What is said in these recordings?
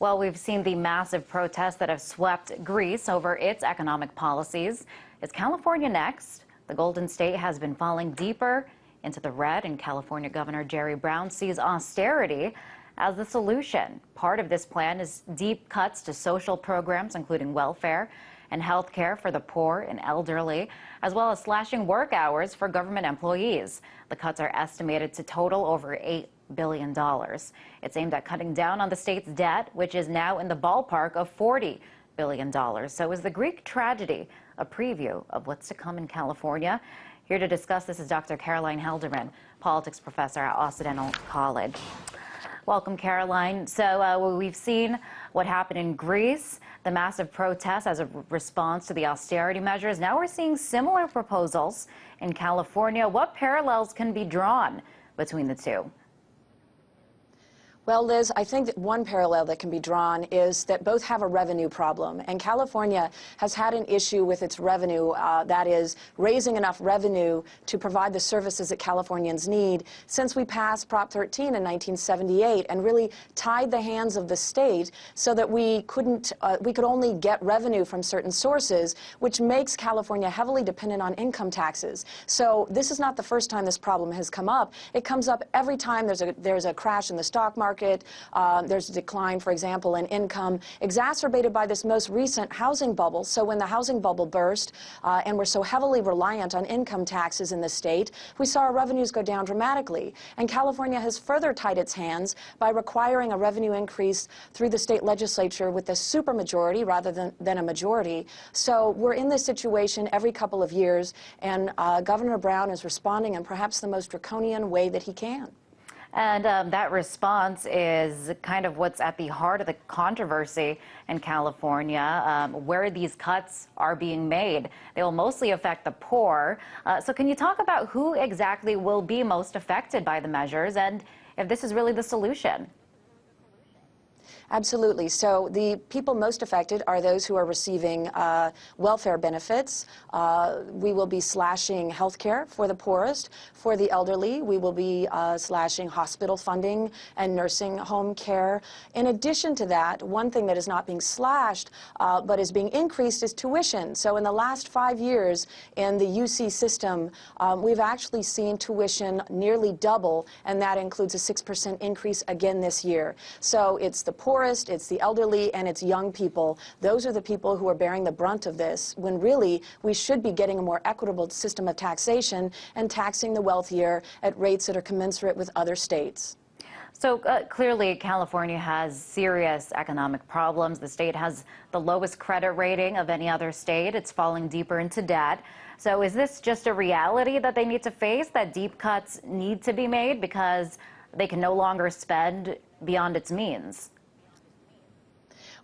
Well, we've seen the massive protests that have swept Greece over its economic policies. Is California next? The Golden State has been falling deeper into the red, and California Governor Jerry Brown sees austerity as the solution. Part of this plan is deep cuts to social programs, including welfare and health care for the poor and elderly, as well as slashing work hours for government employees. The cuts are estimated to total over $8 billion. It's aimed at cutting down on the state's debt, which is now in the ballpark of $40 billion. So is the Greek tragedy a preview of what's to come in California? Here to discuss this is Dr. Caroline Heldman, politics professor at Occidental College. Welcome, Caroline. So we've seen what happened in Greece, the massive protests as a response to the austerity measures. Now we're seeing similar proposals in California. What parallels can be drawn between the two? Well, Liz, I think that one parallel that can be drawn is that both have a revenue problem. And California has had an issue with its revenue, that is, raising enough revenue to provide the services that Californians need since we passed Prop 13 in 1978 and really tied the hands of the state so that we could only get revenue from certain sources, which makes California heavily dependent on income taxes. So this is not the first time this problem has come up. It comes up every time there's a crash in the stock market. There's a decline, for example, in income, exacerbated by this most recent housing bubble. So when the housing bubble burst and we're so heavily reliant on income taxes in the state, we saw our revenues go down dramatically. And California has further tied its hands by requiring a revenue increase through the state legislature with a supermajority rather than a majority. So we're in this situation every couple of years, and Governor Brown is responding in perhaps the most draconian way that he can. And that response is kind of what's at the heart of the controversy in California, where these cuts are being made. They will mostly affect the poor. So can you talk about who exactly will be most affected by the measures and if this is really the solution? Absolutely. So the people most affected are those who are receiving welfare benefits. We will be slashing health care for the poorest. For the elderly, we will be slashing hospital funding and nursing home care. In addition to that, one thing that is not being slashed but is being increased is tuition. So in the last 5 years in the UC system, we've actually seen tuition nearly double, and that includes a 6% increase again this year. So it's the poorest, it's the elderly, and it's young people. Those are the people who are bearing the brunt of this, when really we should be getting a more equitable system of taxation and taxing the wealthier at rates that are commensurate with other states. So clearly, California has serious economic problems. The state has the lowest credit rating of any other state. It's falling deeper into debt. So is this just a reality that they need to face, that deep cuts need to be made because they can no longer spend beyond its means?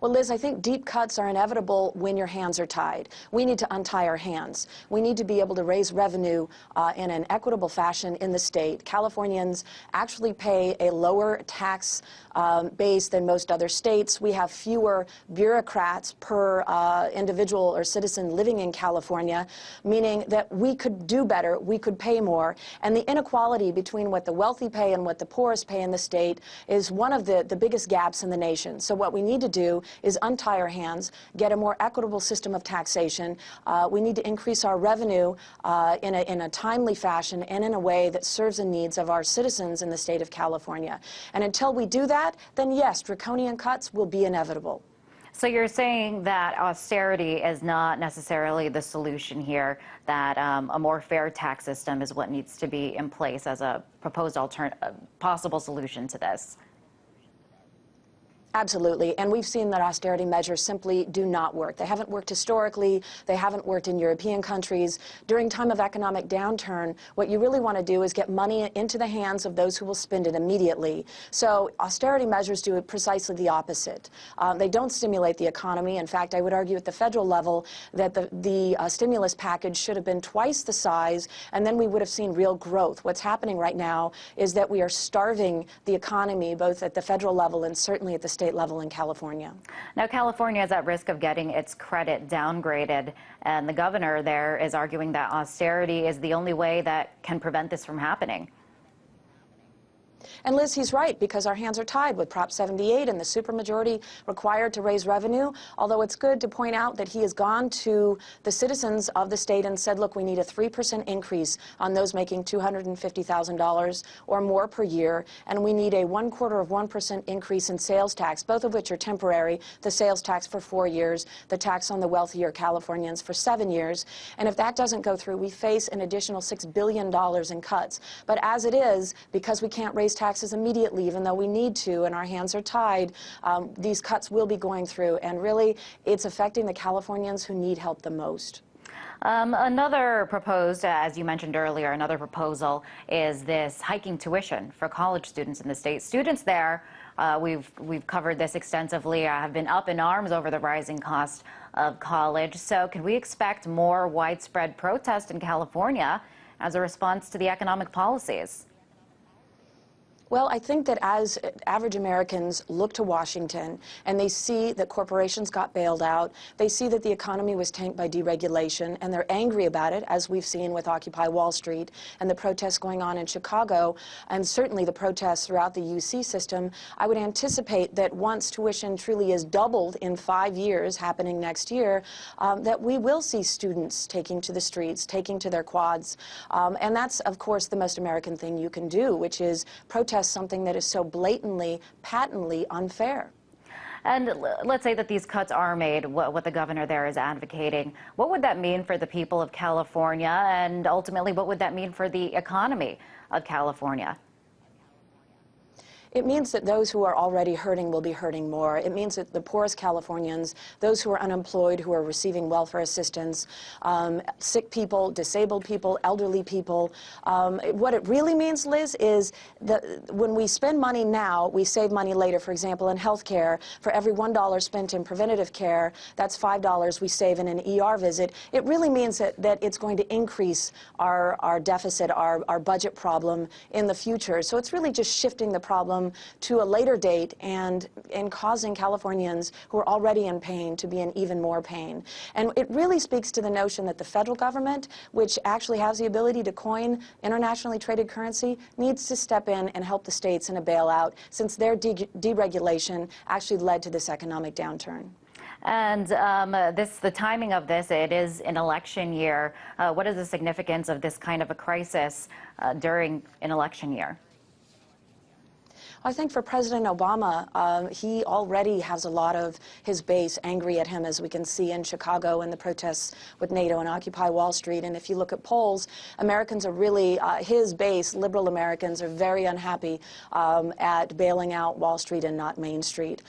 Well, Liz, I think deep cuts are inevitable when your hands are tied. We need to untie our hands. We need to be able to raise revenue in an equitable fashion in the state. Californians actually pay a lower tax base than most other states. We have fewer bureaucrats per individual or citizen living in California, meaning that we could do better, we could pay more. And the inequality between what the wealthy pay and what the poorest pay in the state is one of the biggest gaps in the nation. So what we need to do is untie our hands, get a more equitable system of taxation. We need to increase our revenue in a timely fashion and in a way that serves the needs of our citizens in the state of California. And until we do that, then yes, draconian cuts will be inevitable. So you're saying that austerity is not necessarily the solution here, that a more fair tax system is what needs to be in place as a proposed possible solution to this? Absolutely, and we've seen that austerity measures simply do not work. They haven't worked historically. They haven't worked in European countries. During time of economic downturn, what you really want to do is get money into the hands of those who will spend it immediately. So austerity measures do precisely the opposite. They don't stimulate the economy. In fact, I would argue at the federal level that the stimulus package should have been twice the size, and then we would have seen real growth. What's happening right now is that we are starving the economy, both at the federal level and certainly at the state level in California. Now, California is at risk of getting its credit downgraded, and the governor there is arguing that austerity is the only way that can prevent this from happening. And Liz, he's right, because our hands are tied with Prop 78 and the supermajority required to raise revenue, although it's good to point out that he has gone to the citizens of the state and said, look, we need a 3% increase on those making $250,000 or more per year, and we need a 1/4% increase in sales tax, both of which are temporary, the sales tax for 4 years, the tax on the wealthier Californians for 7 years. And if that doesn't go through, we face an additional $6 billion in cuts. But as it is, because we can't raise taxes immediately, even though we need to, and our hands are tied, these cuts will be going through, and really it's affecting the Californians who need help the most. Another proposed, as you mentioned earlier, another proposal is this hiking tuition for college students in the state. Students there, we've covered this extensively, have been up in arms over the rising cost of college. So can we expect more widespread protest in California as a response to the economic policies? Well, I think that as average Americans look to Washington and they see that corporations got bailed out, they see that the economy was tanked by deregulation, and they're angry about it, as we've seen with Occupy Wall Street and the protests going on in Chicago, and certainly the protests throughout the UC system, I would anticipate that once tuition truly is doubled in 5 years, happening next year, that we will see students taking to the streets, taking to their quads. And that's, of course, the most American thing you can do, which is protest something that is so blatantly, patently unfair. And let's say that these cuts are made, what the governor there is advocating. What would that mean for the people of California, and ultimately what would that mean for the economy of California? It means that those who are already hurting will be hurting more. It means that the poorest Californians, those who are unemployed, who are receiving welfare assistance, sick people, disabled people, elderly people. What it really means, Liz, is that when we spend money now, we save money later. For example, in health care, for every $1 spent in preventative care, that's $5 we save in an ER visit. It really means that it's going to increase our deficit, our budget problem in the future. So it's really just shifting the problem to a later date and causing Californians who are already in pain to be in even more pain. And it really speaks to the notion that the federal government, which actually has the ability to coin internationally traded currency, needs to step in and help the states in a bailout, since their deregulation actually led to this economic downturn. And the timing of this, it is an election year. What is the significance of this kind of a crisis during an election year? I think for President Obama, he already has a lot of his base angry at him, as we can see in Chicago and the protests with NATO and Occupy Wall Street. And if you look at polls, Americans are really, his base, liberal Americans, are very unhappy at bailing out Wall Street and not Main Street.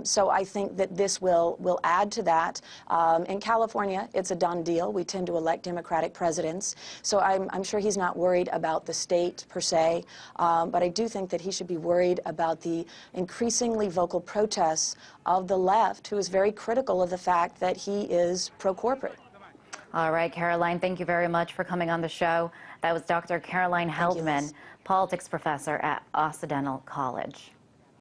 So I think that this will add to that. In California, it's a done deal. We tend to elect Democratic presidents. So I'm sure he's not worried about the state per se, but I do think that he should be worried about the increasingly vocal protests of the left, who is very critical of the fact that he is pro-corporate. All right, Caroline, thank you very much for coming on the show. That was Dr. Caroline Heldman, politics professor at Occidental College.